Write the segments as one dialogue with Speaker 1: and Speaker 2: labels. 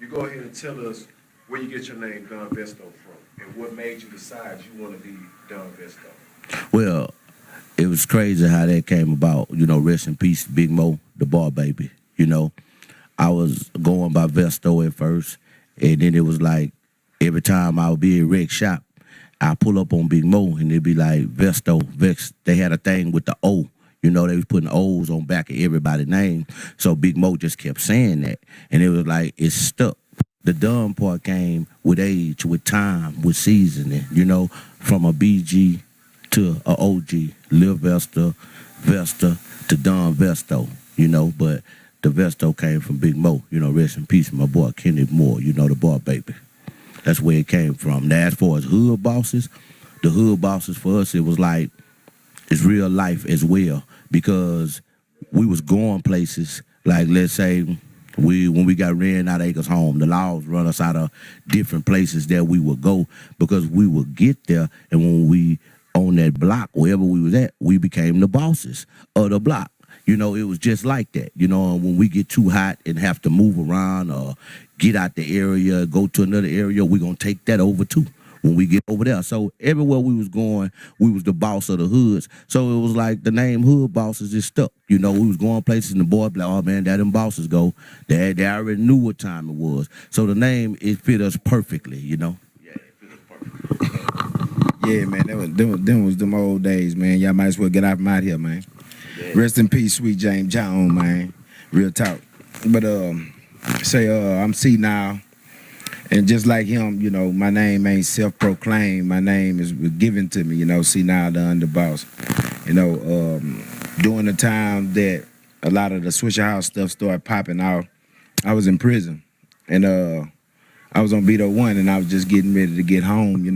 Speaker 1: you go ahead and tell us where you get your name Don Vesto from, and what made you decide you want to be Don Vesto.
Speaker 2: Well, it was crazy how that came about. Rest in peace, Big Mo, the bar baby. I was going by Vesto at first, and then it was like every time I would be at Rec Shop, I pull up on Big Mo, and it'd be like Vesto, Vex. They had a thing with the O. They was putting O's on back of everybody's name. So Big Mo just kept saying that. And it was like, it stuck. The dumb part came with age, with time, with seasoning, from a BG to a OG, Lil Vesta to Don Vesto, but the Vesto came from Big Mo, rest in peace, my boy Kenny Moore, the bar baby. That's where it came from. Now, as far as hood bosses, the hood bosses for us, it was like, it's real life as well, because we was going places, like let's say when we got ran out of Acres home, the laws run us out of different places that we would go, because we would get there, and when we on that block, wherever we was at, we became the bosses of the block. It was just like that. When we get too hot and have to move around or get out the area, go to another area, we're going to take that over too when we get over there. So everywhere we was going, we was the boss of the hoods. So it was like the name Hood Bosses is stuck. We was going places and the boy be like, oh man, that them bosses go. They already knew what time it was. So the name, it fit us perfectly, Yeah, it fit us perfectly.
Speaker 3: Yeah, man, them was them old days, man. Y'all might as well get out here, man. Yeah. Rest in peace, sweet James Jones, man. Real talk. But I'm C-Nile, and just like him, my name ain't self-proclaimed. My name is given to me, C-Nile, the underboss. During the time that a lot of the Swisher House stuff started popping out, I was in prison, and I was on Beto 1, and I was just getting ready to get home,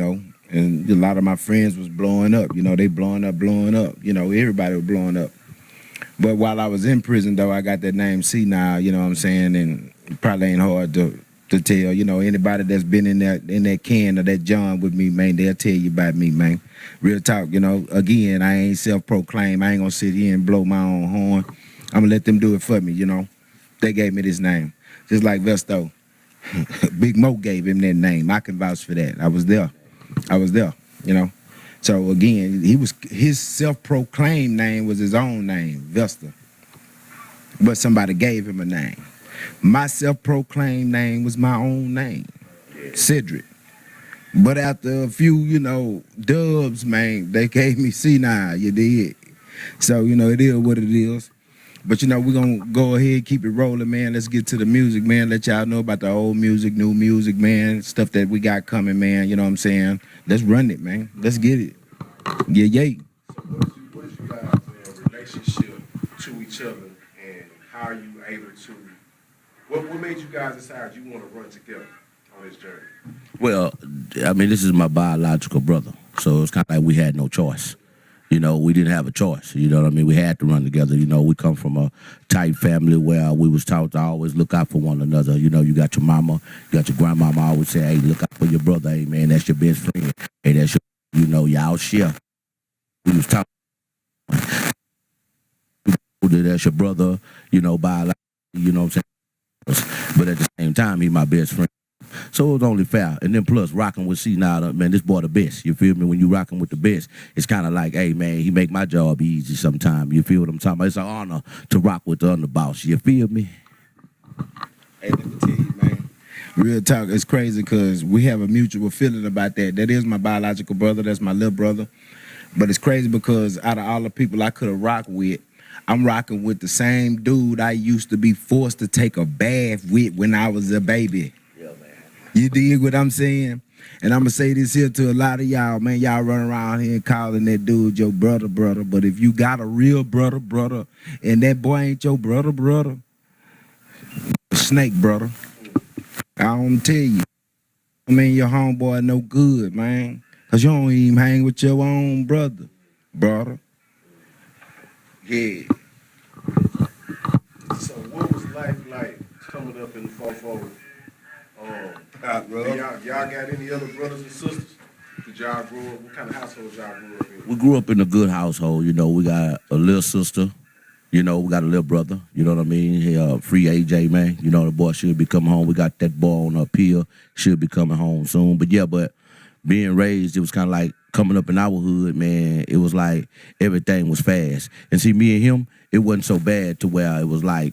Speaker 3: and a lot of my friends was blowing up, they blowing up, everybody was blowing up. But while I was in prison, though, I got that name C-Nile, you know what I'm saying, and it probably ain't hard to tell, anybody that's been in that can or that John with me, man, they'll tell you about me, man. Real talk, again, I ain't self-proclaimed. I ain't gonna sit here and blow my own horn. I'm gonna let them do it for me, They gave me this name, just like Vesto. Big Mo gave him that name. I can vouch for that. I was there, So again, his self-proclaimed name was his own name, Vesta. But somebody gave him a name. My self-proclaimed name was my own name, Cedric. But after a few, dubs, man, they gave me C-Nile, you did. So, it is what it is. But, we're going to go ahead, keep it rolling, man. Let's get to the music, man. Let y'all know about the old music, new music, man. Stuff that we got coming, man. You know what I'm saying? Let's run it, man. Let's get it. Yeah.
Speaker 1: So what is you guys' relationship to each other, and how are you able to, what made you guys decide you want to run together on this journey?
Speaker 2: Well, this is my biological brother, so it's kind of like we had no choice. We didn't have a choice. We had to run together. We come from a tight family where we was taught to always look out for one another. You got your mama, you got your grandmama always say, hey, look out for your brother. Hey, man, that's your best friend. Hey, that's your, y'all share. We was taught that's your brother, biologically, what I'm saying? But at the same time, he my best friend. So it was only fair. And then plus rocking with C-Nile, man, this boy the best. You feel me? When you rocking with the best, it's kind of like, hey, man, he make my job easy sometimes. You feel what I'm talking about? It's an honor to rock with the underboss. You feel me?
Speaker 3: Hey, let me tell you, man. Real talk, it's crazy because we have a mutual feeling about that. That is my biological brother. That's my little brother. But it's crazy because out of all the people I could have rocked with, I'm rocking with the same dude I used to be forced to take a bath with when I was a baby.
Speaker 2: Yeah, man.
Speaker 3: You dig what I'm saying? And I'm going to say this here to a lot of y'all, man. Y'all run around here calling that dude your brother. But if you got a real brother, and that boy ain't your brother, snake brother, I don't tell you. Your homeboy no good, man. Because you don't even hang with your own brother. Yeah.
Speaker 1: So what was life like coming up in the 4-4? Y'all got any other brothers and sisters? Did y'all grow up? What kind of household y'all grew up in?
Speaker 2: We grew up in a good household. We got a little sister, You know, we got a little brother. You know what I mean? He, free AJ, man. You know, the boy should be coming home. We got that boy on up here. Should be coming home soon. But yeah, but being raised, it was kind of like coming up in our hood, man. It was like everything was fast. And see, me and him, it wasn't so bad to where it was like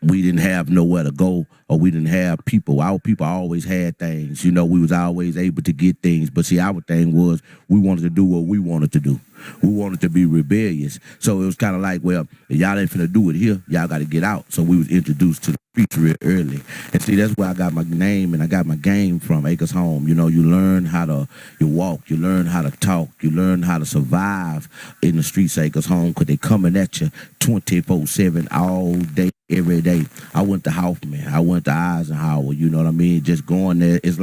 Speaker 2: we didn't have nowhere to go or we didn't have people. Our people always had things. You know, we was always able to get things. But see, our thing was we wanted to do what we wanted to do. We wanted to be rebellious. So it was kind of like, well, if y'all ain't finna do it here, y'all got to get out. So we was introduced to the streets real early. And see, that's where I got my name and I got my game from, Acres Home. You know, you learn how to you walk, you learn how to talk, you learn how to survive in the streets, Acres Home, because they coming at you 24/7 all day, every day. I went to Hoffman, I went to Eisenhower, you know what I mean? Just going there, it's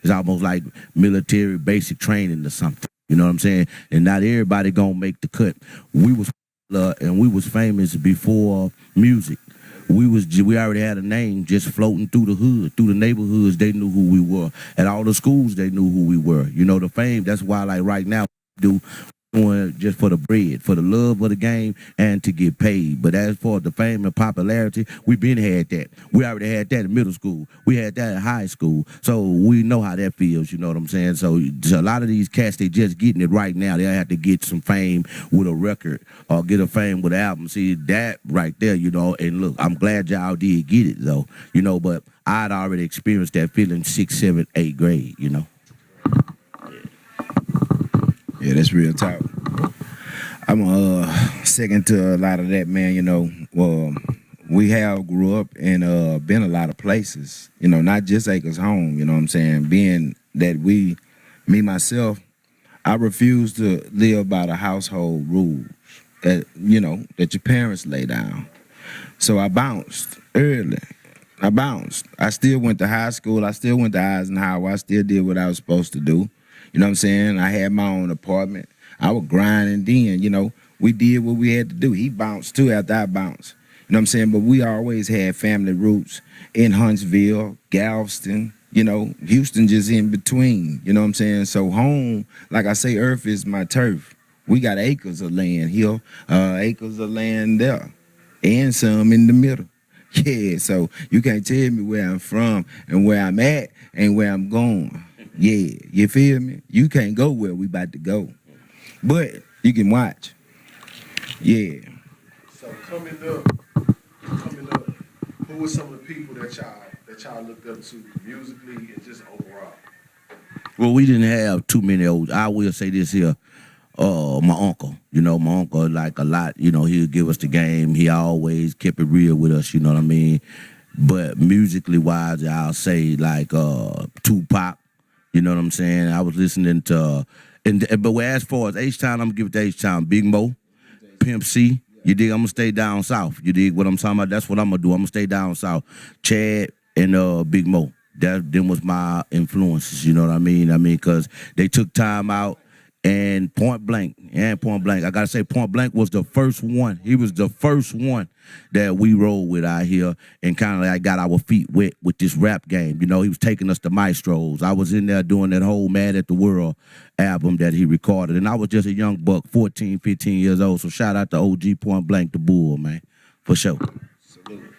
Speaker 2: almost like military basic training or something. You know what I'm saying? And not everybody gonna make the cut. We was and we was famous before music. We already had a name just floating through the hood, through the neighborhoods. They knew who we were. At all the schools, they knew who we were. You know, the fame. That's why, like right now, we doing just for the bread, for the love of the game, and to get paid. But as for the fame and popularity, we been had that. We already had that in middle school. We had that in high school. So we know how that feels, you know what I'm saying? So a lot of these cats, they just getting it right now. They have to get some fame with a record or get a fame with an album. See, that right there, you know, and look, I'm glad y'all did get it, though, you know, but I'd already experienced that feeling 6th, 7th, 8th grade, you know.
Speaker 3: Yeah, that's real talk. I'm second to a lot of that, man. You know, we have grew up and been a lot of places. You know, not just Acres Home. You know what I'm saying? Being that me myself, I refuse to live by the household rules that that your parents lay down. So I bounced early. I still went to high school. I still went to Eisenhower. I still did what I was supposed to do. You know what I'm saying? I had my own apartment. I was grinding then, you know. We did what we had to do. He bounced too after I bounced. You know what I'm saying? But we always had family roots in Huntsville, Galveston, you know, Houston just in between. You know what I'm saying? So home, like I say, earth is my turf. We got acres of land here, acres of land there, and some in the middle. Yeah, so you can't tell me where I'm from and where I'm at and where I'm going. Yeah, you feel me? You can't go where we about to go, but you can watch. Yeah.
Speaker 1: So coming up, who are some of the people that y'all looked up to musically and just overall?
Speaker 2: Well, we didn't have too many old. I will say this here. My uncle, you know, like a lot, you know, he'll give us the game. He always kept it real with us, you know what I mean? But musically wise, I'll say like Tupac, you know what I'm saying? I was listening to, but as far as H-Town, I'm gonna give it to H-Town. Big Mo, Pimp C, you dig? I'm gonna stay down south. You dig what I'm talking about? That's what I'm gonna do. I'm gonna stay down south. Chad and Big Mo. Them was my influences, you know what I mean? Because they took time out. And Point Blank, I gotta say, Point Blank was the first one. He was the first one that we rolled with out here, and kind of like got our feet wet with this rap game. You know, he was taking us to Maestros. I was in there doing that whole Mad at the World album that he recorded, and I was just a young buck, 14, 15 years old. So shout out to OG Point Blank, the Bull, man, for sure.
Speaker 3: Salute.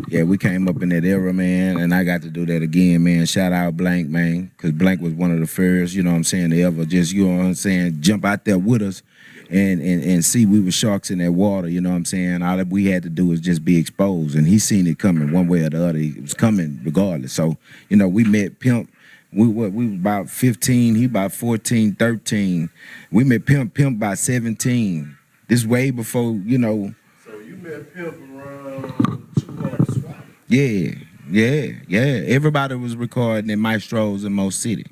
Speaker 3: Yeah, we came up in that era, man, and I got to do that again, man. Shout out Blank, man, because Blank was one of the first, you know what I'm saying, to ever just, you know what I'm saying, jump out there with us and see we were sharks in that water, you know what I'm saying. All that we had to do was just be exposed, and he seen it coming one way or the other. It was coming regardless. So, you know, we met Pimp. We was about 15, he about 14, 13. We met Pimp by 17. This way before, you know.
Speaker 1: So you met Pimp around Too Hard to Swallow.
Speaker 3: Yeah. Everybody was recording in Maestros in Most City.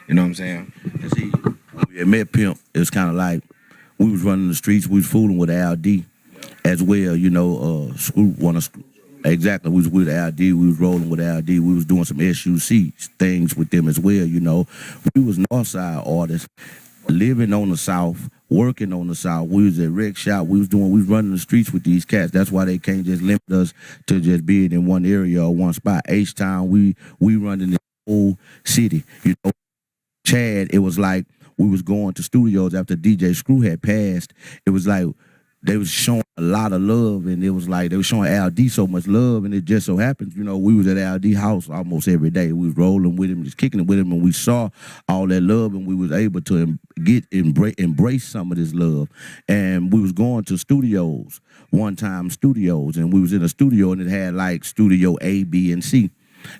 Speaker 3: You know what I'm saying?
Speaker 2: And see, when we had met Pimp, it was kind of like we was running the streets, we was fooling with LD as well, you know, exactly, we was with LD, we was rolling with LD, we was doing some SUC things with them as well, you know. We was Northside artists, living on the South, working on the South. We was at rec shop. We was running the streets with these cats. That's why they can't just limit us to just being in one area or one spot. H-Town, we running the whole city. You know, Chad, it was like we was going to studios after DJ Screw had passed. It was like they was showing a lot of love, and it was like they was showing LD so much love, and it just so happened, we was at LD house almost every day. We was rolling with him, just kicking it with him, and we saw all that love, and we was able to embrace some of this love. And we was going to studios, one-time studios, and we was in a studio, and it had like studio A, B, and C.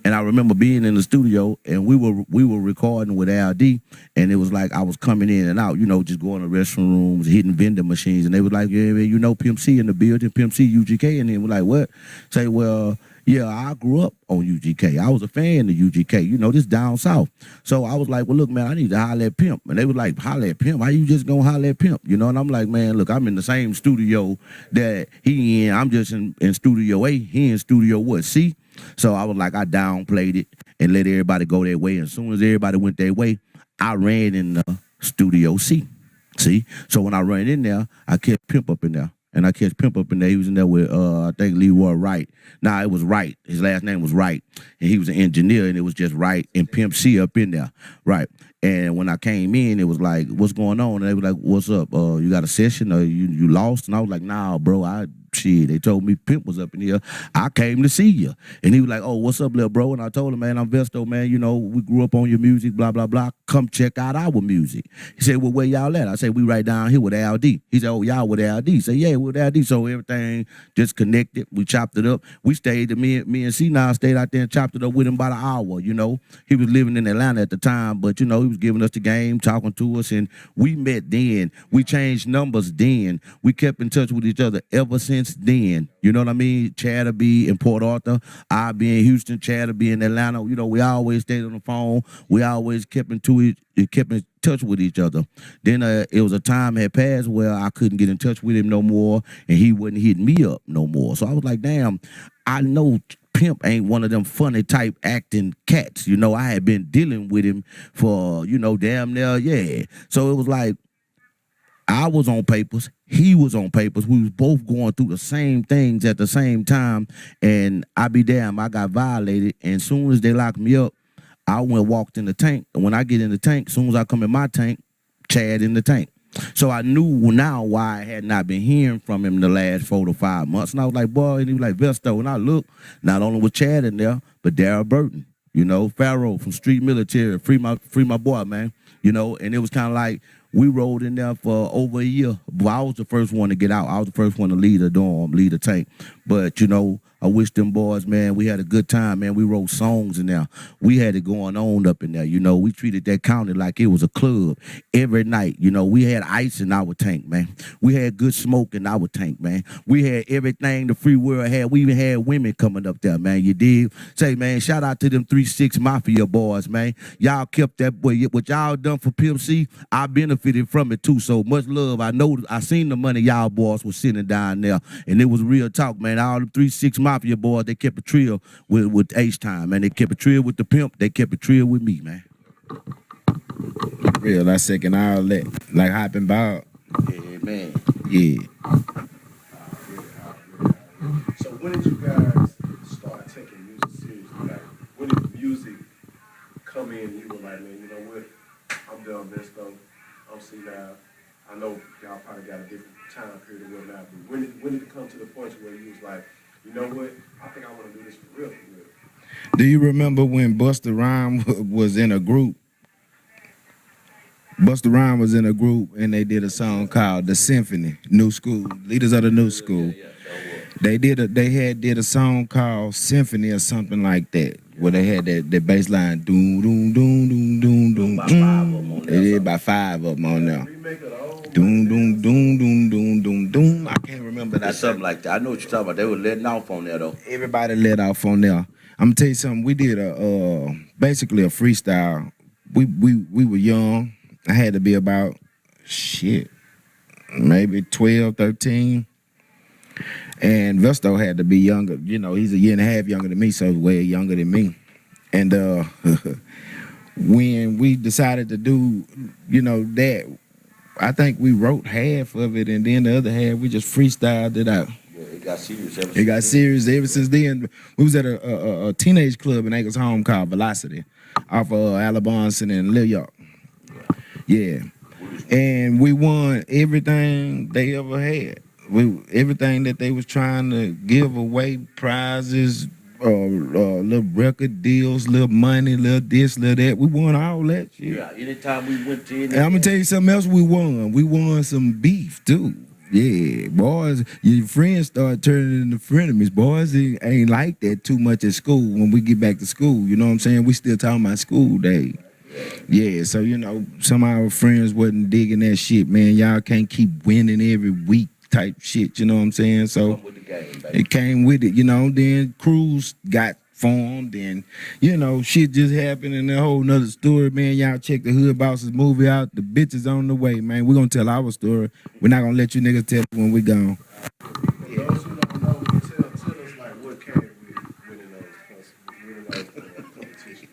Speaker 2: And I remember being in the studio, and we were recording with LD, and it was like I was coming in and out, just going to restroom rooms, hitting vending machines, and they was like, yeah, man, Pimp C in the building, Pimp C, UGK, and then we're like, what? Say, well, yeah, I grew up on UGK. I was a fan of UGK, this down south. So I was like, well, look, man, I need to holler at Pimp. And they was like, holler at Pimp? How you just gonna holler at Pimp? And I'm like, man, look, I'm in the same studio that he in. I'm just in studio A. He in studio what, C? So I was like, I downplayed it and let everybody go their way. And as soon as everybody went their way, I ran in the studio C. See? So when I ran in there, I kept Pimp up in there. And I catch Pimp up in there. He was in there with, I think, Leroy Wright. Nah, it was Wright. His last name was Wright. And he was an engineer, and it was just Wright and Pimp C up in there. Right. And when I came in, it was like, what's going on? And they were like, what's up? You got a session or you lost? And I was like, nah, bro, they told me Pimp was up in here. I came to see you. And he was like, oh, what's up, little bro? And I told him, man, I'm Vesto, man. We grew up on your music, blah, blah, blah. Come check out our music. He said, well, where y'all at? I said, we right down here with LD. He said, oh, y'all with LD? He said, yeah, with LD. So everything just connected. We chopped it up. We stayed, me and C-Nile stayed out there and chopped it up with him about an hour, He was living in Atlanta at the time, but, he was giving us the game, talking to us, and we met then. We changed numbers then. We kept in touch with each other ever since then. You know what I mean? Chad will be in Port Arthur. I be in Houston. Chad will be in Atlanta. We always stayed on the phone. We always kept in touch with each other. Then it was a time had passed where I couldn't get in touch with him no more, and he wasn't hitting me up no more. So I was like, damn, I know Pimp ain't one of them funny type acting cats. I had been dealing with him for, damn near, yeah. So it was like, I was on papers, he was on papers. We was both going through the same things at the same time, and I be damn, I got violated. And as soon as they locked me up, I walked in the tank. And when I get in the tank, as soon as I come in my tank, Chad in the tank. So I knew now why I had not been hearing from him the last 4 to 5 months. And I was like, boy, and he was like, Vesto. And I looked, not only was Chad in there, but Darryl Burton, Pharaoh from Street Military, free my boy, man. And it was kind of like, we rolled in there for over a year. But I was the first one to get out. I was the first one to lead a dorm, lead a tank. But, I wish them boys, man, we had a good time, man. We wrote songs in there. We had it going on up in there, We treated that county like it was a club every night. We had ice in our tank, man. We had good smoke in our tank, man. We had everything the free world had. We even had women coming up there, man. You dig? Say, man, shout out to them 3-6 Mafia boys, man. Y'all kept that boy. What y'all done for Pimp C, I benefited from it too. So much love. I know I seen the money y'all boys was sitting down there, and it was real talk, man. All the 3-6 Mafia boys, they kept a trio with H-Time, man. They kept a trio with the Pimp. They kept a trio with me, man.
Speaker 3: Real, I second all that. Like hopping ball.
Speaker 2: Yeah, man.
Speaker 3: Yeah.
Speaker 1: So when did you guys start taking music seriously? Like, when did music come in and you were like, man, you know what? I'm done Vesto. I'm C-Nile. I know y'all probably got a different time period or whatnot, but when did it come to the point where you was like, you know what? I think I want to do this for real, for real.
Speaker 3: Do you remember when Busta Rhymes was in a group? Busta Rhymes was in a group, and they did a song called "The Symphony." New School, Leaders of the New School. They did a song called "Symphony" or something like that, where they had that bass line, doom doom doom doom doom doom. They did about 5 of them on there. Doom doom doom doom doom doom doom. I can't remember that.
Speaker 2: Something like that. I know what you're talking about. They were letting off on there though.
Speaker 3: Everybody let off on there. I'm gonna tell you something. We did basically a freestyle. We were young. I had to be about maybe 12, 13. And Vesto had to be younger. He's a year and a half younger than me, so way younger than me. And when we decided to do, that, I think we wrote half of it, and then the other half we just freestyled it out.
Speaker 2: Yeah, it got serious.
Speaker 3: Ever since then. We was at a teenage club in Acres Home called Velocity, off of Alabama and Lil York. Yeah. And we won everything they ever had. Everything that they was trying to give away, prizes, little record deals, little money, little this, little that. We won all that shit.
Speaker 2: Yeah, anytime we went to any
Speaker 3: And I'm gonna tell you something else we won. We won some beef too. Yeah, boys, your friends start turning into frenemies. Boys ain't like that too much at school when we get back to school. You know what I'm saying? We still talking about school day. Yeah, so some of our friends wasn't digging that shit, man. Y'all can't keep winning every week type shit, you know what I'm saying? So
Speaker 2: with the game, baby.
Speaker 3: it came with it, then crews got formed and shit just happened and a whole nother story, man. Y'all check the Hood Bosses movie out. The bitch is on the way, man. We're gonna tell our story. We're not gonna let you niggas tell it when we gone.
Speaker 1: For those who don't know, tell us like what came with winning those competitions.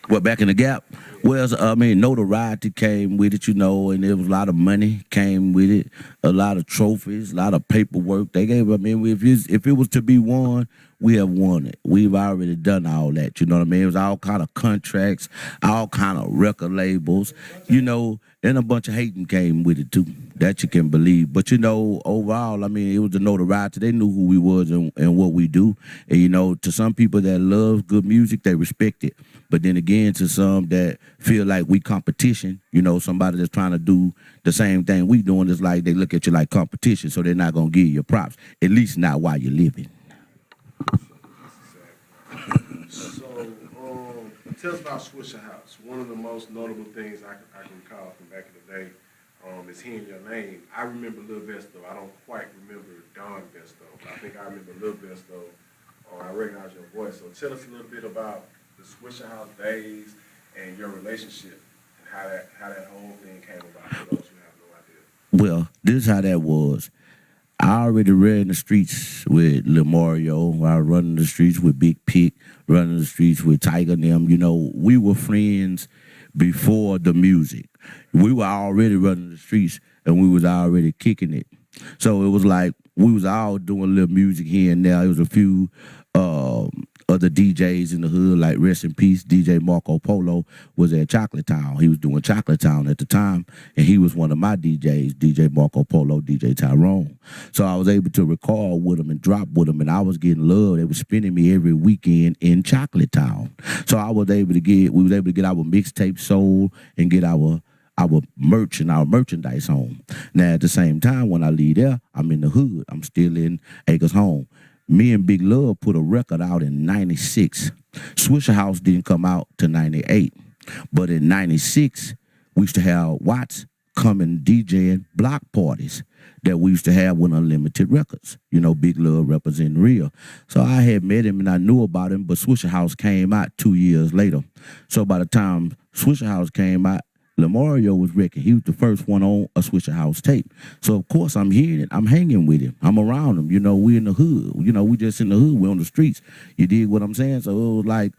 Speaker 2: Well, back in the Gap, well, notoriety came with it, and there was a lot of money came with it, a lot of trophies, a lot of paperwork. They gave, if it was to be won, we have won it. We've already done all that, you know what I mean? It was all kind of contracts, all kind of record labels, and a bunch of hating came with it too, that you can believe. But, overall, it was the notoriety. They knew who we was and what we do. And, to some people that love good music, they respect it. But then again, to some that feel like we competition, somebody that's trying to do the same thing we doing, is like they look at you like competition, so they're not going to give you props, at least not while you're living.
Speaker 1: So, tell us about Swisher House. One of the most notable things I can recall from back in the day is hearing your name. I remember Lil Vesto. I don't quite remember Don Vesto, but I think I remember Lil Vesto, or I recognize your voice. So tell us a little bit about the Swisher House days and your relationship and how that whole thing came about for those who have no idea.
Speaker 2: Well, this is how that was. I already ran the streets with Lil Mario. I was running the streets with Big Pick, running the streets with Tiger and them. We were friends before the music. We were already running the streets and we was already kicking it. So it was like we was all doing little music here and there. It was a few other DJs in the hood, like rest in peace, DJ Marco Polo was at Chocolate Town. He was doing Chocolate Town at the time, and he was one of my DJs, DJ Marco Polo, DJ Tyrone. So I was able to record with him and drop with him, and I was getting love. They were spending me every weekend in Chocolate Town. So we was able to get our mixtape sold and get our merch and our merchandise home. Now, at the same time, when I leave there, I'm in the hood. I'm still in Acres Home. Me and Big Love put a record out in 96. Swisher House didn't come out to 98. But in 96, we used to have Watts come and DJing block parties that we used to have with Unlimited Records. Big Love representing real. So I had met him and I knew about him, but Swisher House came out 2 years later. So by the time Swisher House came out, Lamario was wrecking. He was the first one on a Swisher House tape. So, of course, I'm hearing it. I'm hanging with him. I'm around him. We in the hood. We just in the hood. We on the streets. You dig what I'm saying? So it was like,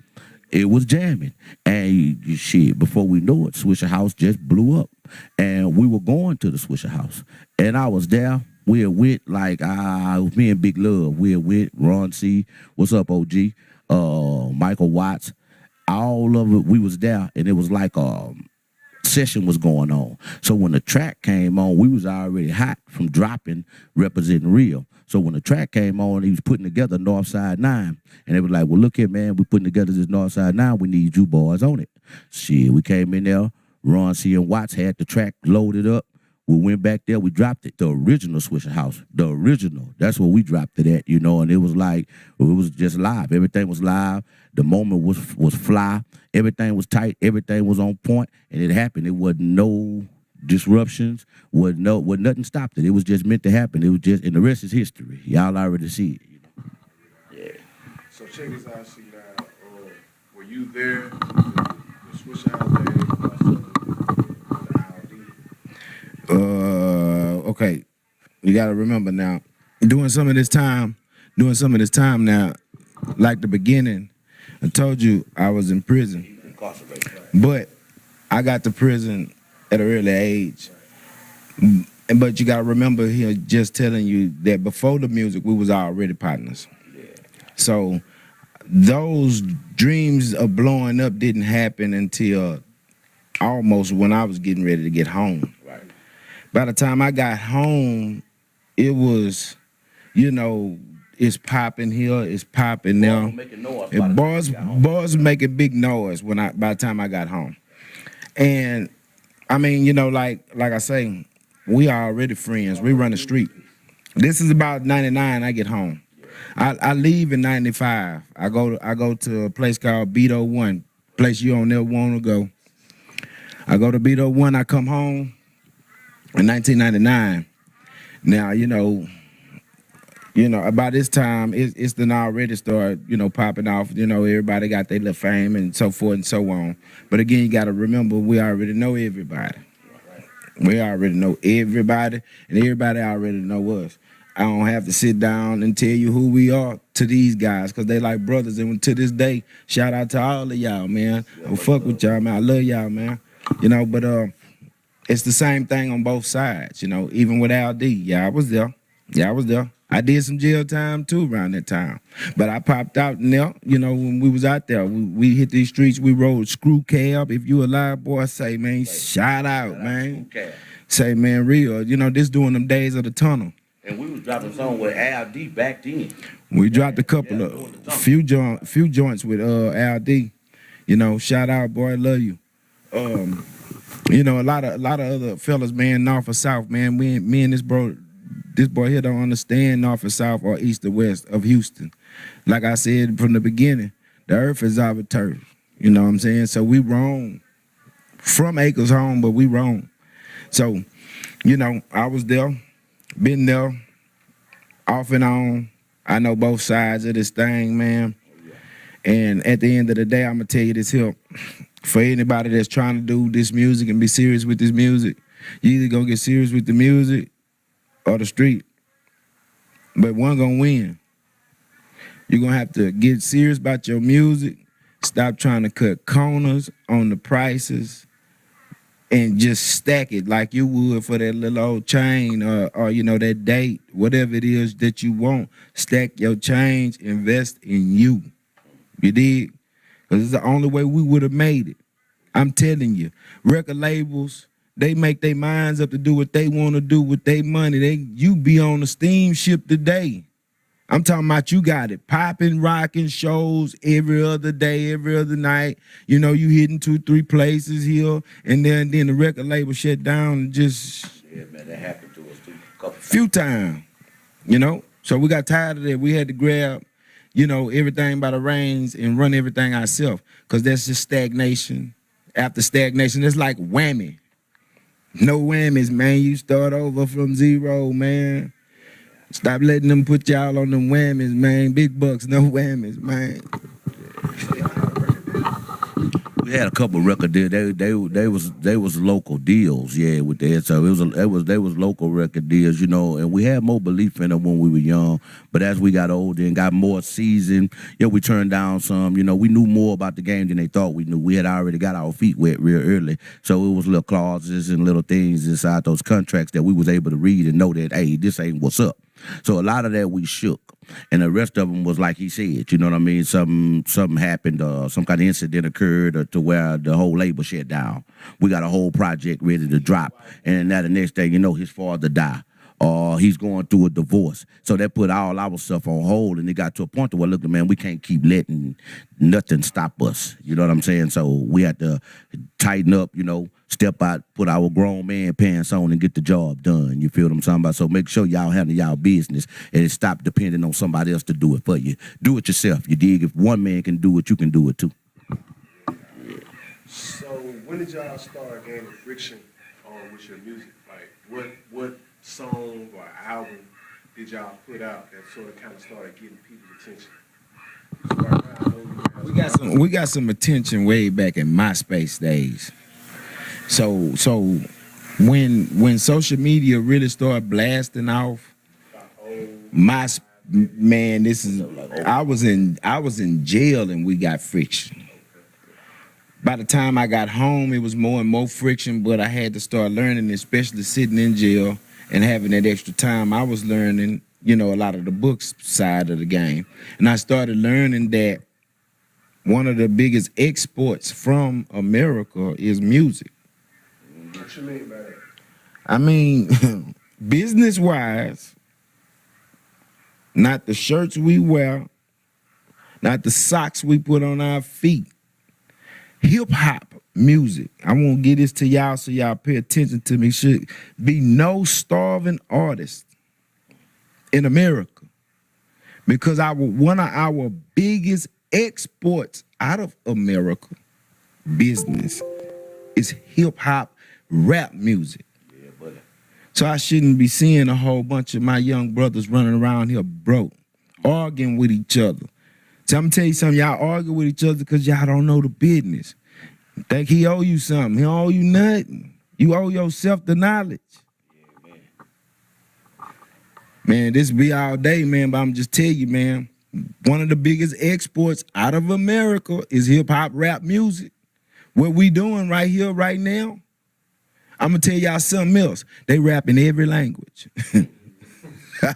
Speaker 2: it was jamming. And shit, before we knew it, Swisher House just blew up. And we were going to the Swisher House. And I was there. We're with, me and Big Love. We're with Ron C. What's up, OG? Michael Watts. All of it, we was there. And it was like, session was going on. So when the track came on, we was already hot from dropping representing real. So when the track came on, he was putting together Northside 9. And they was like, well, look here, man, we putting together this Northside 9. We need you boys on it. Shit, we came in there. Ron C. and Watts had the track loaded up. We went back there, we dropped it. The original Swisher House, the original. That's where we dropped it at, and it was like, it was just live. Everything was live. The moment was fly. Everything was tight. Everything was on point, and it happened. It wasn't no disruptions. Wasn't nothing stopped it. It was just meant to happen. It was just, and the rest is history. Y'all already see it.
Speaker 1: Yeah. So check this out, C-Nile. Were you there? The Swisher House days?
Speaker 3: Okay, you gotta remember now, doing some of this time now, like the beginning, I told you I was in prison, but I got to prison at an early age. But you gotta remember here, just telling you that before the music, we was already partners. So those dreams of blowing up didn't happen until almost when I was getting ready to get home.
Speaker 2: Right.
Speaker 3: By the time I got home, it was, you know, it's popping here, it's popping
Speaker 2: Boys
Speaker 3: now.
Speaker 2: were making noise by the
Speaker 3: And
Speaker 2: time
Speaker 3: boys,
Speaker 2: you got home.
Speaker 3: boys making big noise by the time I got home. And I mean, you know, like I say, we are already friends. We run the street. This is about 99. I get home. I leave in 95. I go to a place called Beto One, place you don't never want to go. I go to Beto One. I come home in 1999. Now about this time it's done already started popping off. Everybody got their little fame and so forth and so on. But again, you got to remember we already know everybody. We already know everybody, and everybody already know us. I don't have to sit down and tell you who we are to these guys because they like brothers. And to this day, shout out to all of y'all, man. I fuck with y'all, man. I love y'all, man. But it's the same thing on both sides, even with Al D. Yeah, I was there. I did some jail time too around that time. But I popped out in there, when we was out there. We hit these streets, we rode screw cab. If you alive, boy, say, man, shout out, man. Say, man, real. This during them days of the tunnel.
Speaker 2: And we was dropping songs with Al D back then.
Speaker 3: We dropped a couple of few joints with Al D. Shout out, boy, love you. A lot of other fellas, man, north or south, man. Me and this boy here don't understand north or south or east or west of Houston. Like I said from the beginning, the earth is our turf. You know what I'm saying? So we roam from Acres home, but we roam. So, I was there, been there, off and on. I know both sides of this thing, man. And at the end of the day, I'm going to tell you this here. For anybody that's trying to do this music and be serious with this music, you either going to get serious with the music or the street. But one going to win. You're going to have to get serious about your music, stop trying to cut corners on the prices, and just stack it like you would for that little old chain or that date, whatever it is that you want. Stack your change, invest in you. You dig? Because it's the only way we would have made it. I'm telling you, record labels, they make their minds up to do what they want to do with their money. You be on the steamship today. I'm talking about you got it popping, rocking shows every other day, every other night. You hitting 2-3 places here, and then the record label shut down and just.
Speaker 2: Yeah, man, that happened to us too. Couple
Speaker 3: few times. So we got tired of that. We had to grab, everything by the reins and run everything ourselves, because that's just stagnation. After stagnation, it's like whammy. No whammies, man. You start over from zero, man. Stop letting them put y'all on them whammies, man. Big bucks, no whammies, man.
Speaker 2: We had a couple record deals. They was local deals, yeah, with that. So they was local record deals, and we had more belief in them when we were young. But as we got older and got more seasoned, we turned down some. We knew more about the game than they thought we knew. We had already got our feet wet real early, so it was little clauses and little things inside those contracts that we was able to read and know that, hey, this ain't what's up. So a lot of that we shook. And the rest of them was like he said, you know what I mean? Something happened, some kind of incident occurred to where the whole label shut down. We got a whole project ready to drop. And now the next thing you know, his father died. Or he's going through a divorce. So that put all our stuff on hold, and it got to a point where, look, man, we can't keep letting nothing stop us. You know what I'm saying? So we had to tighten up, step out, put our grown man pants on and get the job done. You feel what I'm talking about? So make sure y'all handle y'all business and stop depending on somebody else to do it for you. Do it yourself. You dig? If one man can do it, you can do it too.
Speaker 1: So when did y'all start gaining friction with your music? Like what song or album did y'all put out that sort of kind of started getting people's attention? So right now,
Speaker 3: we got some attention way back in MySpace days. So when social media really started blasting off, I was in jail and we got friction. By the time I got home, it was more and more friction, but I had to start learning, especially sitting in jail and having that extra time. I was learning, a lot of the books side of the game. And I started learning that one of the biggest exports from America is music.
Speaker 1: What you mean by that?
Speaker 3: I mean, business wise, not the shirts we wear, not the socks we put on our feet. Hip hop music. I won't get this to y'all so y'all pay attention to me. Should be no starving artist in America because one of our biggest exports out of America business is hip hop rap music.
Speaker 2: Yeah, buddy.
Speaker 3: So I shouldn't be seeing a whole bunch of my young brothers running around here broke, arguing with each other. So I'm gonna tell you something, y'all argue with each other because y'all don't know the business. Think he owe you something. He don't owe you nothing. You owe yourself the knowledge.
Speaker 2: Yeah, man.
Speaker 3: Man, this be all day, man, but I'm just tell you, man, one of the biggest exports out of America is hip-hop rap music. What we doing right here, right now, I'm gonna tell y'all something else. They rap in every language.
Speaker 2: Yeah,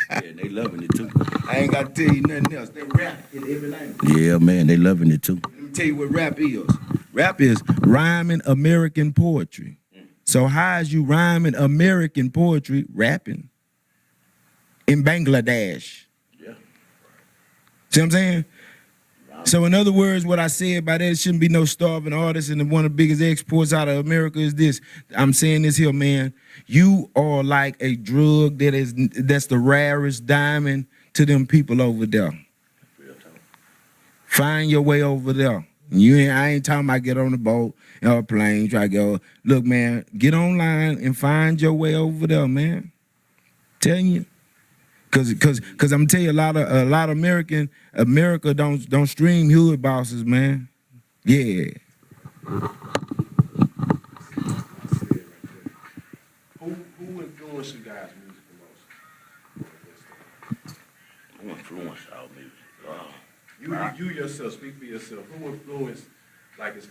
Speaker 2: they loving it too.
Speaker 3: I ain't gotta tell you nothing else. They rap in every language.
Speaker 2: Yeah, man, they loving it too.
Speaker 3: Let me tell you what rap is. Rap is rhyming American poetry. So how is you rhyming American poetry rapping in Bangladesh?
Speaker 2: Yeah.
Speaker 3: See what I'm saying? So in other words, what I said by that, it shouldn't be no starving artists, and one of the biggest exports out of America is this. I'm saying this here, man. You are like a drug that's the rarest diamond to them people over there.
Speaker 2: Real talk.
Speaker 3: Find your way over there. I ain't talking about get on the boat or a plane, try to go. Look, man, get online and find your way over there, man. Telling you. Cause I'm telling you, a lot of America don't stream Hewitt bosses, man. Yeah.
Speaker 1: I see it right there. Who influenced you guys' music the most?
Speaker 2: Who influenced our music?
Speaker 1: You yourself, speak for yourself. Who influenced, like, as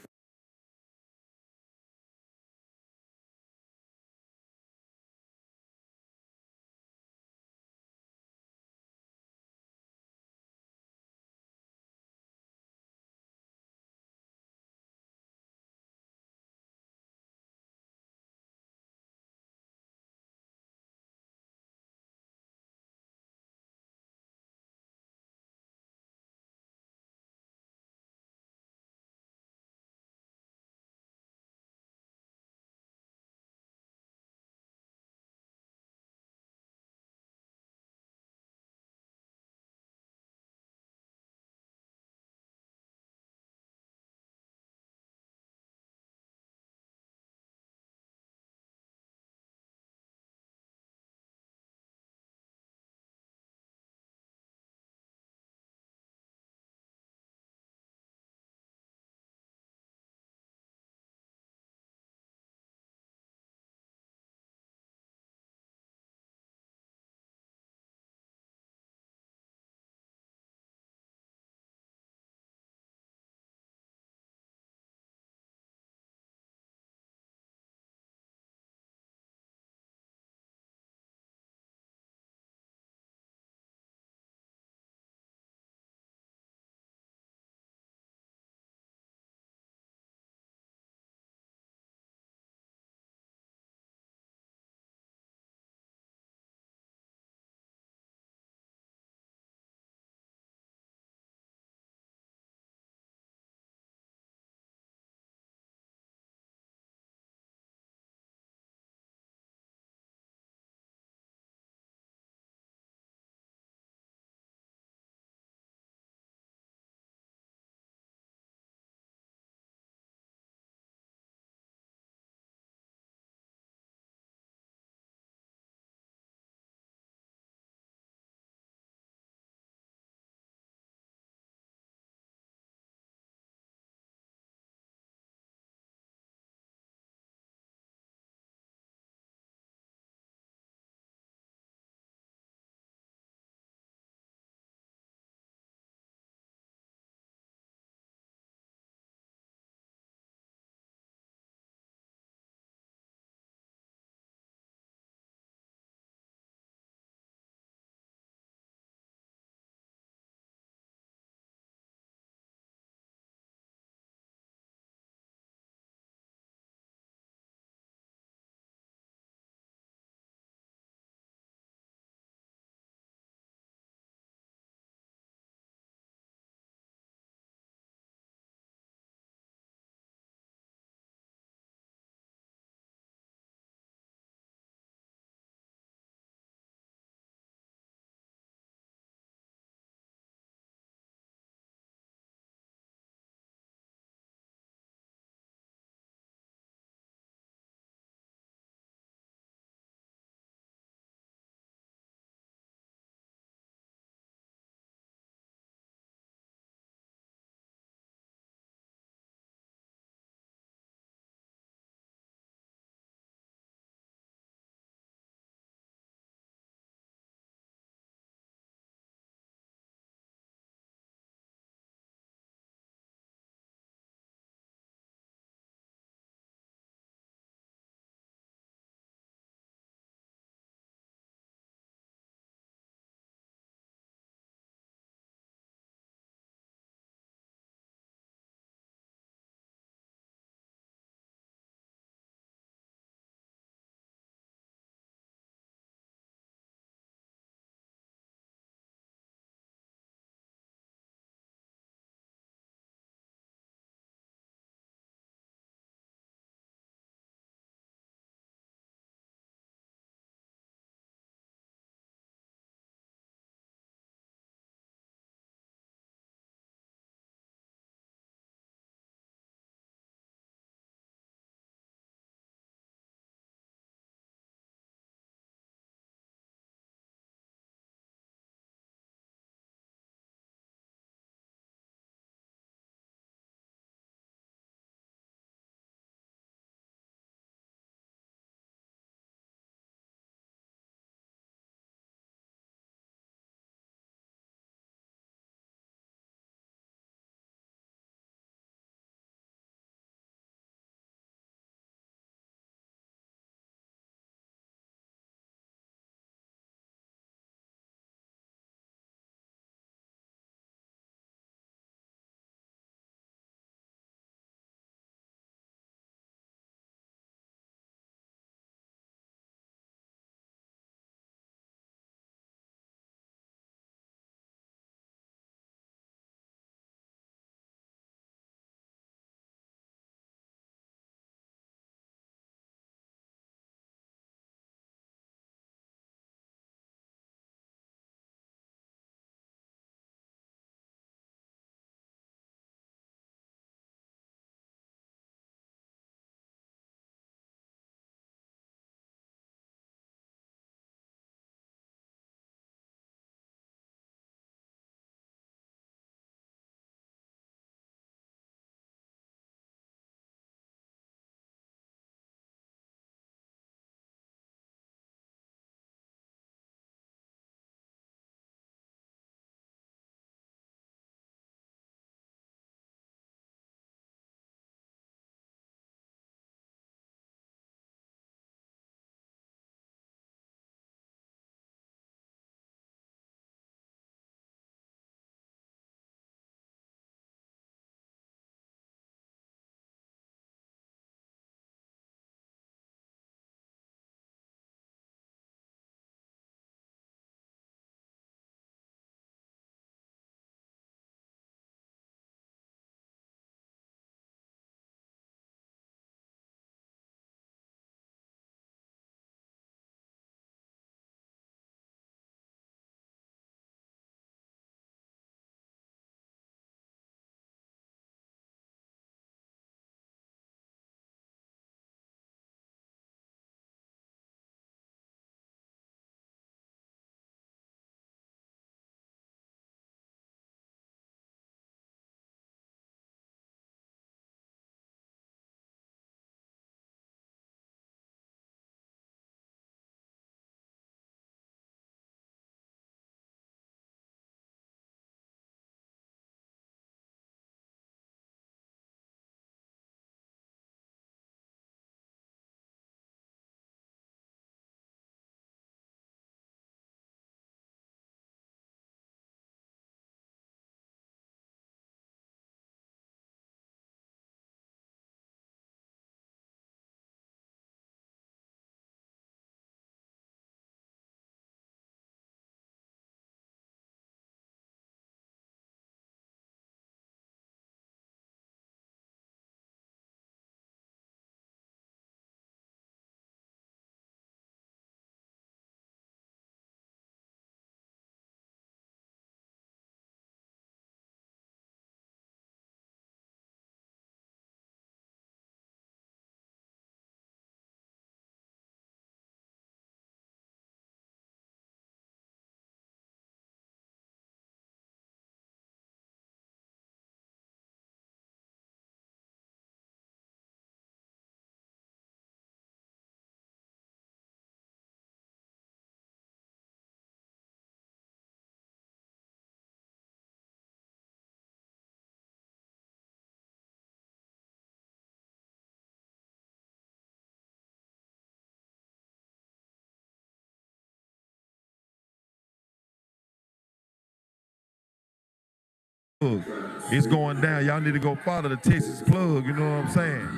Speaker 4: It's going down. Y'all need to go follow the Texas plug. You know what I'm saying?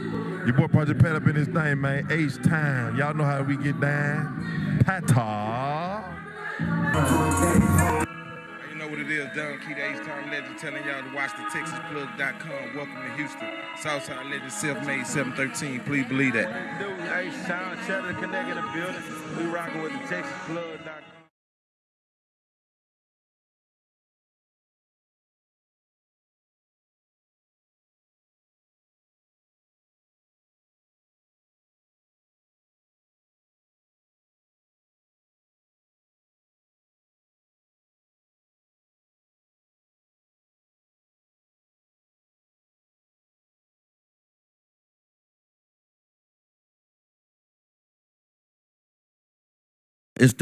Speaker 4: Your boy Project Pat up in this thing, man. H-Time. Y'all know how we get down. Pata.
Speaker 3: You know what it is, Don Key, the H-Time legend, telling y'all to watch the TexasPlug.com. Welcome to Houston. Southside legend, self-made 713. Please believe that.
Speaker 5: Dude, H-Time, Cheddar Connect in the building. We rocking with the TexasPlug.com.
Speaker 2: It's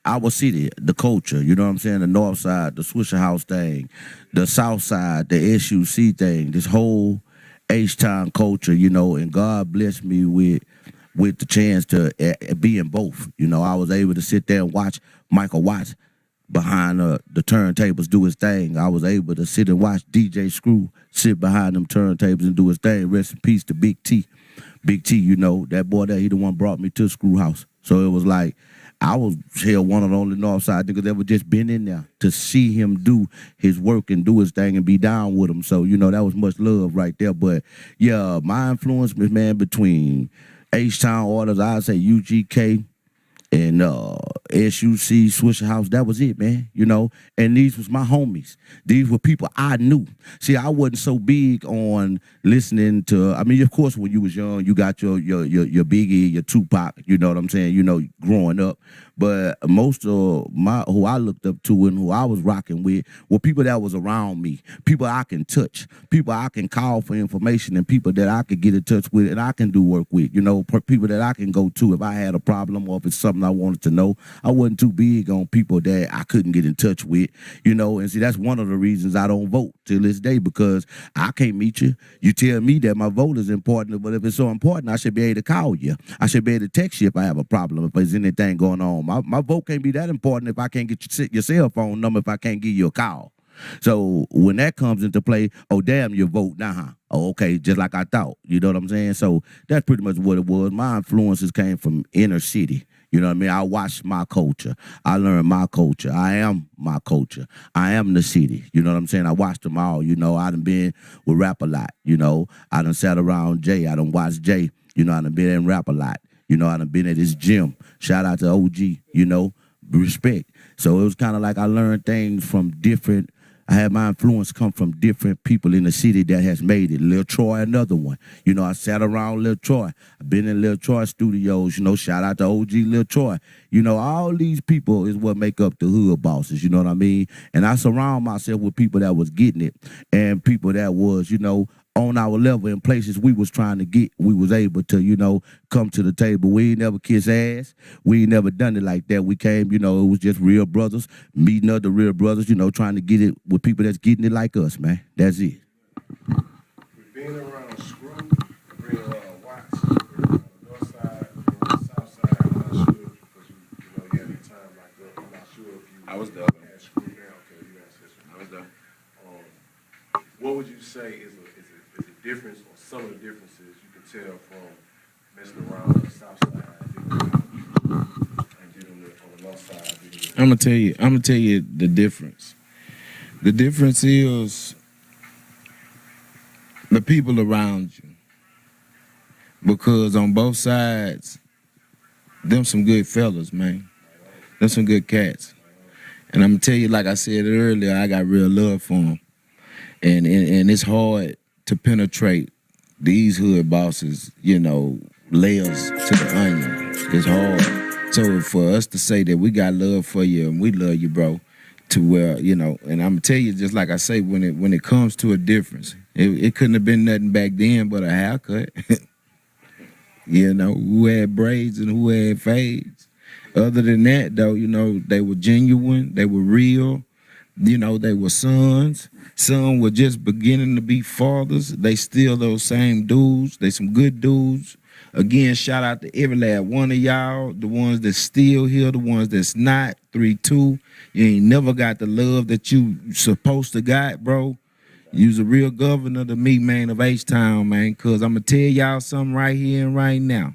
Speaker 2: our city, the culture, you know what I'm saying? The north side, the Swisher House thing, the south side, the SUC thing, this whole H-Town culture, you know, and God blessed me with the chance to be in both. You know, I was able to sit there and watch Michael Watts behind the turntables do his thing. I was able to sit and watch DJ Screw sit behind them turntables and do his thing. Rest in peace to Big T. Big T, you know, that boy there, he the one brought me to Screw House. So it was like, I was one of the only Northside niggas that ever just been in there to see him do his work and do his thing and be down with him. So, you know, that was much love right there. But, yeah, my influence, man, between H-Town Orders, I'd say UGK, and SUC, Swisher House, that was it, man, you know. And these was my homies. These were people I knew. See, I wasn't so big on listening to, I mean, of course, when you was young, you got your Biggie, your Tupac, you know what I'm saying, you know, growing up. But most of who I looked up to and who I was rocking with were people that was around me, people I can touch, people I can call for information, and people that I could get in touch with and I can do work with, you know, people that I can go to if I had a problem or if it's something I wanted to know. I wasn't too big on people that I couldn't get in touch with, you know, and see, that's one of the reasons I don't vote till this day, because I can't meet you. You tell me that my vote is important, but if it's so important, I should be able to call you. I should be able to text you if I have a problem, if there's anything going on. My vote can't be that important if I can't get your cell phone number, if I can't give you a call. So when that comes into play, oh, damn, your vote, nah. Oh, okay, just like I thought. You know what I'm saying? So that's pretty much what it was. My influences came from inner city. You know what I mean? I watched my culture. I learned my culture. I am my culture. I am the city. You know what I'm saying? I watched them all. You know, I done been with rap a lot. You know, I done sat around Jay. I done watched Jay. You know, I done been in rap a lot. You know, I done been at his gym. Shout out to OG, you know, respect. So it was kind of like I learned things from different, I had my influence come from different people in the city that has made it. Lil Troy, another one. You know, I sat around Lil Troy. I've been in Lil Troy studios, you know, shout out to OG Lil Troy. You know, all these people is what make up the hood bosses, you know what I mean? And I surround myself with people that was getting it and people that was, you know, on our level in places we was trying to get, we was able to, you know, come to the table. We ain't never kiss ass. We ain't never done it like that. We came, you know, it was just real brothers, meeting other real brothers, you know, trying to get it with people that's getting it like us, man. That's it.
Speaker 1: Being around Screw, being around Watts, on the north side, on the south side, I'm not sure, because you had any time like that. I'm not sure if you
Speaker 3: I was there.
Speaker 1: had Screw down. Okay, you asked this one.
Speaker 3: I was there.
Speaker 1: What would you say is a difference, or some of the differences you can tell from messing around on the south side and dealing with on the north side?
Speaker 3: I'm gonna tell you the difference. The difference is the people around you. Because on both sides, them some good fellas, man. Them some good cats. And I'm gonna tell you, like I said earlier, I got real love for them. And it's hard to penetrate these hood bosses, you know, layers to the onion. It's hard. So for us to say that we got love for you and we love you, bro, to where, you know, and I'm gonna tell you, just like I say, when it comes to a difference, it couldn't have been nothing back then but a haircut. You know, who had braids and who had fades. Other than that, though, you know, they were genuine, they were real, you know, they were sons. Some were just beginning to be fathers. They still those same dudes. They some good dudes. Again, shout out to every last one of y'all, the ones that's still here, the ones that's not. 3-2. You ain't never got the love that you supposed to got, bro. You's a real governor to me, man, of H-Town, man, because I'm going to tell y'all something right here and right now.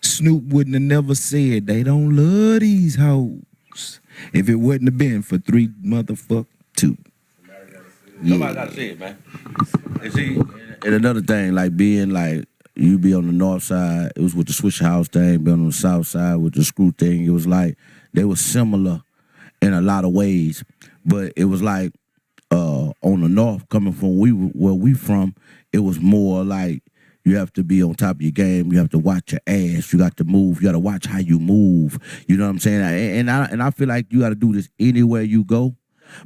Speaker 3: Snoop wouldn't have never said they don't love these hoes if it wouldn't have been for 3 motherfuck 2.
Speaker 2: Nobody gotta say it, man. And see, and another thing, like being like you be on the north side, it was with the Swisher House thing, being on the south side with the screw thing, it was like they were similar in a lot of ways. But it was like on the north, coming from where we from, it was more like you have to be on top of your game. You have to watch your ass. You got to move. You got to watch how you move. You know what I'm saying? And I feel like you got to do this anywhere you go.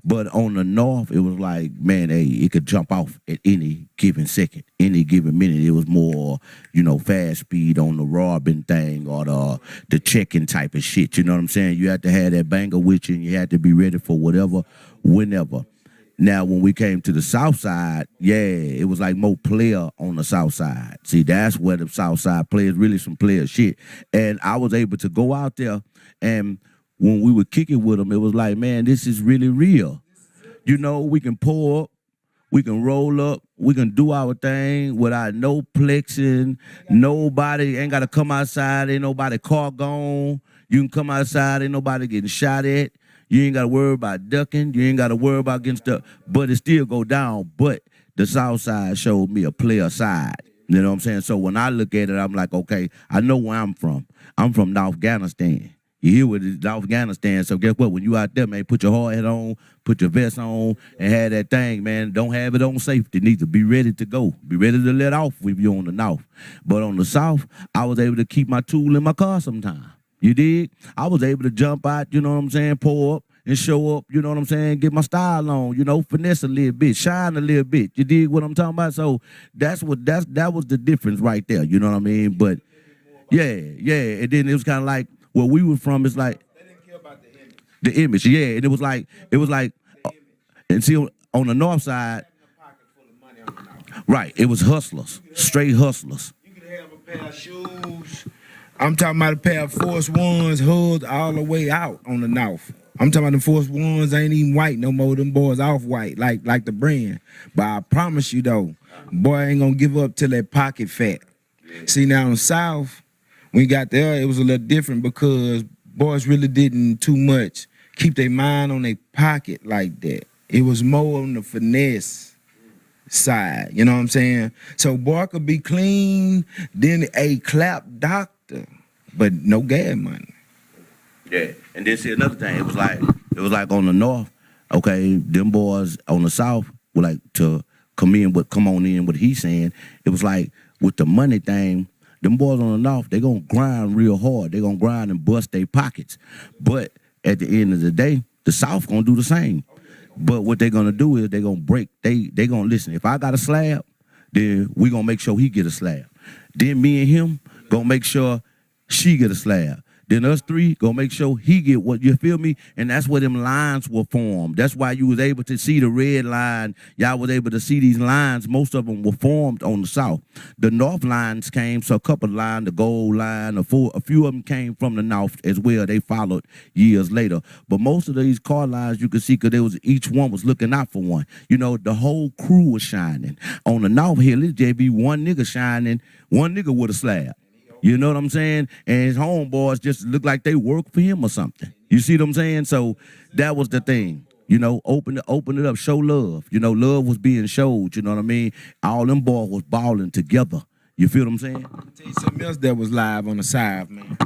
Speaker 2: But on the north, it was like, man, hey, it could jump off at any given second, any given minute. It was more, fast speed on the robbing thing or the checking type of shit. You know what I'm saying? You had to have that banger with you, and you had to be ready for whatever, whenever. Now, when we came to the south side, yeah, it was like more player on the south side. See, that's where the south side players, really some player shit. And I was able to go out there, and when we were kicking with them, it was like, man, this is really real. We can pull up, we can roll up, we can do our thing without no plexing. Nobody ain't got to come outside, ain't nobody car gone. You can come outside, ain't nobody getting shot at. You ain't got to worry about ducking. You ain't got to worry about getting stuck. But it still go down. But the south side showed me a player side. You know what I'm saying? So when I look at it, I'm like, okay, I know where I'm from. I'm from North Afghanistan. You hear what is North Afghanistan. So guess what? When you out there, man, put your hard hat on, put your vest on, and have that thing, man. Don't have it on safety. Need to be ready to go. Be ready to let off if you're on the north. But on the south, I was able to keep my tool in my car sometime. You dig? I was able to jump out, you know what I'm saying, pull up and show up, you know what I'm saying, get my style on, finesse a little bit, shine a little bit. You dig what I'm talking about? So that was the difference right there, you know what I mean? But yeah. And then it was kind of like where we were from, it's like
Speaker 3: They didn't care about the image.
Speaker 2: the image, yeah. And it was like, and see on the north side, right, it was hustlers, straight hustlers.
Speaker 3: You could have a pair of shoes. I'm talking about a pair of Force Ones, hoods all the way out on the north. I'm talking about the Force Ones ain't even white no more. Them boys off white, like the brand. But I promise you though, boy ain't gonna give up till that pocket fat. See now in the south, when we got there, it was a little different because boys really didn't too much keep their mind on their pocket like that. It was more on the finesse side, you know what I'm saying? So boy could be clean, then a clap doctor, but no gas money.
Speaker 2: Yeah, and then see another thing. It was like on the north, okay, them boys on the south were like to come on in what he's saying. It was like with the money thing, them boys on the north, they gonna grind real hard. They gonna grind and bust their pockets. But at the end of the day, the south gonna do the same. But what they gonna do is they gonna break. They gonna listen. If I got a slab, then we gonna make sure he get a slab. Then me and him gonna make sure she get a slab. Then us three gonna make sure he get what, you feel me? And that's where them lines were formed. That's why you was able to see the red line. Y'all was able to see these lines. Most of them were formed on the south. The north lines came, so a couple of lines, the gold line, a few of them came from the north as well. They followed years later. But most of these car lines you could see, because each one was looking out for one. The whole crew was shining. On the north hill, it just be one nigga shining, one nigga with a slab. You know what I'm saying? And his homeboys just look like they work for him or something. You see what I'm saying? So that was the thing. Open it up, show love. Love was being showed, you know what I mean? All them boys was balling together. You feel what I'm saying?
Speaker 3: I'll tell you something else that was live on the side, man.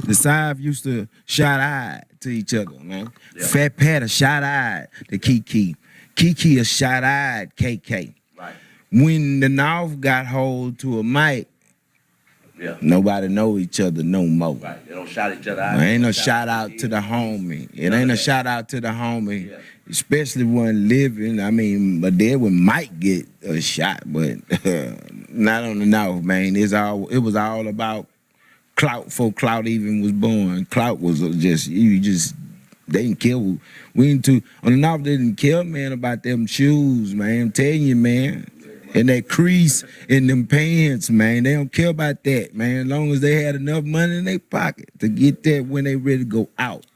Speaker 3: The side used to shot-eyed to each other, man. Yeah. Fat Pat a shot-eyed to Kiki. Kiki a shot-eyed KK.
Speaker 2: Right.
Speaker 3: When the North got hold to a mic,
Speaker 2: yeah,
Speaker 3: nobody know each other no more.
Speaker 2: Right. They don't shout each other out.
Speaker 3: Ain't no shout out to the homie. It ain't a shout out to the homie, especially when living. I mean, but there we might get a shot, but not on the North, man. It was all about clout before clout even was born. Clout was just they didn't care. On the North, they didn't care, man, about them shoes, man. I'm telling you, man. And that crease in them pants, man, they don't care about that, man. As long as they had enough money in their pocket to get that when they ready to go out.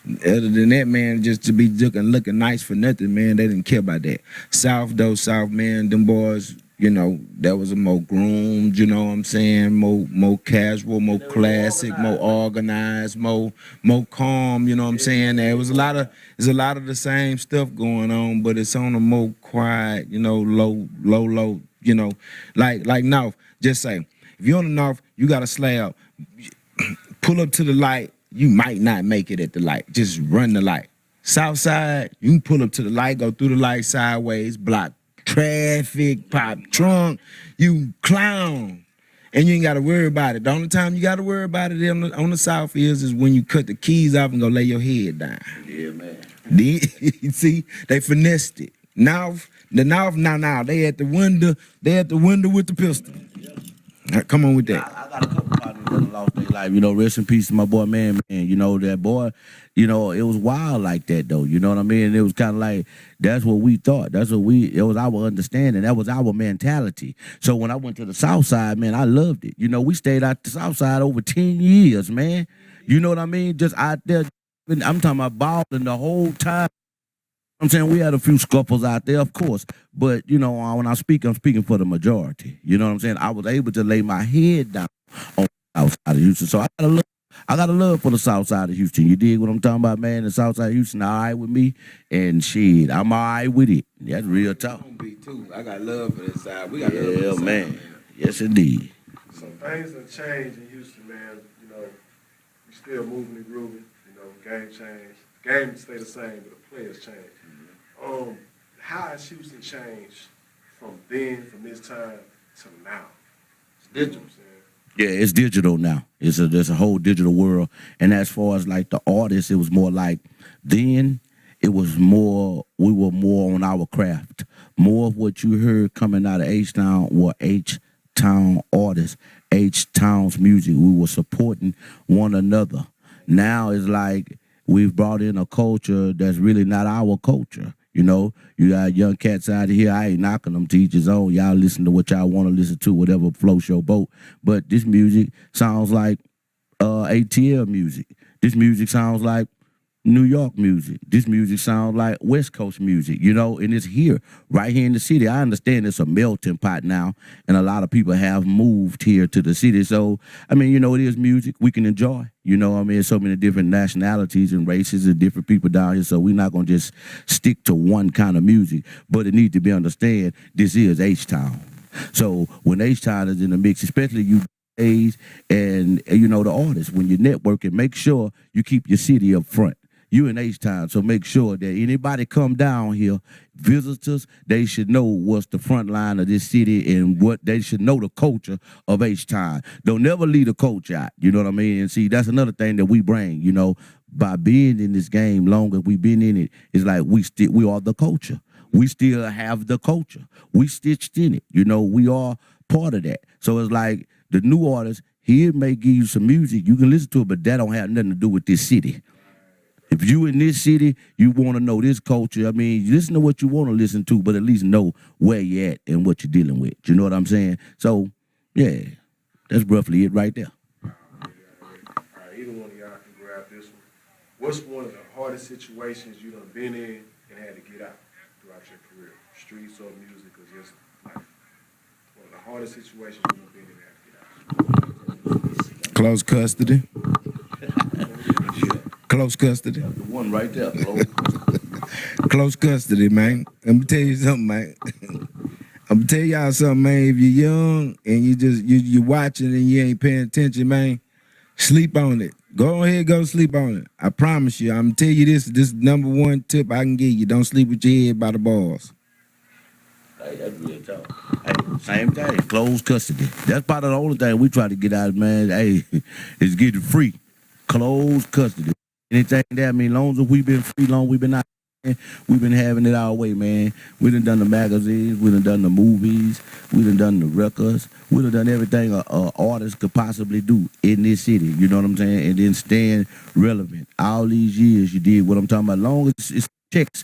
Speaker 3: Other than that, man, just to be looking nice for nothing, man, they didn't care about that. South, man, them boys, you know, that was a more groomed, you know what I'm saying, more casual, more classic, more organized, more calm, you know what I'm saying. There's a lot of the same stuff going on, but it's on a more quiet, you know, low, you know, like North. Just say, if you're on the North, you got a slab, pull up to the light. You might not make it at the light. Just run the light. South side, you can pull up to the light, go through the light sideways, block traffic, pop trunk, you clown. And you ain't got to worry about it. The only time you got to worry about it on the South is when you cut the keys off and go lay your head down.
Speaker 2: Yeah, man.
Speaker 3: You see, they finessed it. Now, they at the window with the pistol. Come on with that.
Speaker 2: I got a couple partners that lost their life. You know, rest in peace to my boy, man. You know, that boy, you know, it was wild like that, though. You know what I mean? It was kind of like, that's what we thought. It was our understanding. That was our mentality. So when I went to the South Side, man, I loved it. You know, we stayed out the South Side over 10 years, man. You know what I mean? Just out there. I'm talking about balling the whole time. I'm saying we had a few scuffles out there, of course, but you know, when I speak, I'm speaking for the majority. You know what I'm saying? I was able to lay my head down on the South Side of Houston, so I got a love for the South Side of Houston. You dig what I'm talking about, man? The South Side of Houston, all right with me, and shit, I'm all right with it. That's real talk.
Speaker 3: I got love for this side. We got love for
Speaker 2: Yeah,
Speaker 3: this side,
Speaker 2: man. Yes, indeed.
Speaker 1: So things have changed in Houston, man. You know, we still moving and grooving. You know, game changed. Game stay the same, but the players change. How has Houston changed from this time to now? You know what I'm saying?
Speaker 2: Yeah, it's digital now. There's a whole digital world. And as far as like the artists, it was more like then it was more, we were more on our craft. More of what you heard coming out of H-Town were H-Town artists, H-Town's music. We were supporting one another. Now it's like we've brought in a culture that's really not our culture. You know, you got young cats out of here. I ain't knocking them to each his own. Y'all listen to what y'all want to listen to, whatever floats your boat. But this music sounds like ATL music. This music sounds like New York music. This music sounds like West Coast music, you know, and it's here, right here in the city. I understand it's a melting pot now, and a lot of people have moved here to the city. So, I mean, you know, it is music we can enjoy. You know, I mean, so many different nationalities and races and different people down here, so we're not going to just stick to one kind of music. But it needs to be understood, this is H-Town. So when H-Town is in the mix, especially you days and, you know, the artists, when you're networking, make sure you keep your city up front. You in H-Town, so make sure that anybody come down here, visitors, they should know what's the front line of this city and what they should know the culture of H-Town. Don't never leave the culture out, you know what I mean? And see, that's another thing that we bring, you know, by being in this game longer, we've been in it, it's like we are the culture. We still have the culture. We stitched in it, you know, we are part of that. So it's like the new artists, he may give you some music, you can listen to it, but that don't have nothing to do with this city. If you in this city, you want to know this culture. I mean, you listen to what you want to listen to, but at least know where you at and what you're dealing with. You know what I'm saying? So, yeah, that's roughly it right there.
Speaker 1: All right, either one of y'all can grab this one. What's one of the hardest situations you done been in and had to get out throughout your career? Streets or music or just life? One of the hardest situations you done been in and had to get out.
Speaker 3: Close custody. Close custody.
Speaker 2: The one right there.
Speaker 3: Close custody, man. Let me tell you something, man. I'm gonna tell y'all something, man. If you're young and you watching and you ain't paying attention, man, sleep on it. Go ahead, go sleep on it. I promise you. I'm gonna tell you this number one tip I can give you. Don't sleep with your head by the balls.
Speaker 2: Hey, that's real talk. Hey, same thing. Close custody. That's probably the only thing we try to get out of, man. Hey, is get it free. Close custody. Anything that, I mean, long as we've been free, long we've been out, we've been having it our way, man. We done the magazines, we done the movies, we done the records, we done everything an artist could possibly do in this city, you know what I'm saying? And then staying relevant. All these years you did what I'm talking about. Long as it's checks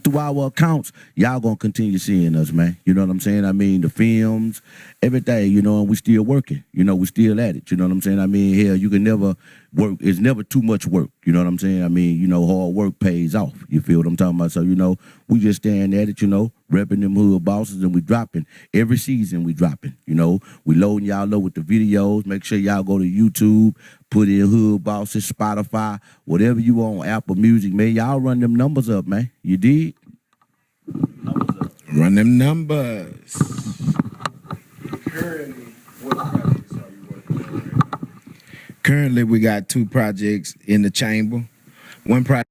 Speaker 2: through our accounts, y'all gonna continue seeing us, man. You know what I'm saying? I mean, the films, everything, you know, and we still working. You know, we still at it. You know what I'm saying? I mean, hell, you can never work. It's never too much work. You know what I'm saying? I mean, you know, hard work pays off. You feel what I'm talking about? So, you know, we just stand at it, you know, repping them hood bosses, and we dropping. Every season we dropping. You know, we loading y'all up with the videos. Make sure y'all go to YouTube, put in Hood Bosses, Spotify, whatever you want, Apple Music, man. Y'all run them numbers up, man. You did? Numbers up.
Speaker 3: Run them numbers.
Speaker 1: Currently, what projects are you working on right now?
Speaker 3: Currently, we got 2 projects in the chamber. One project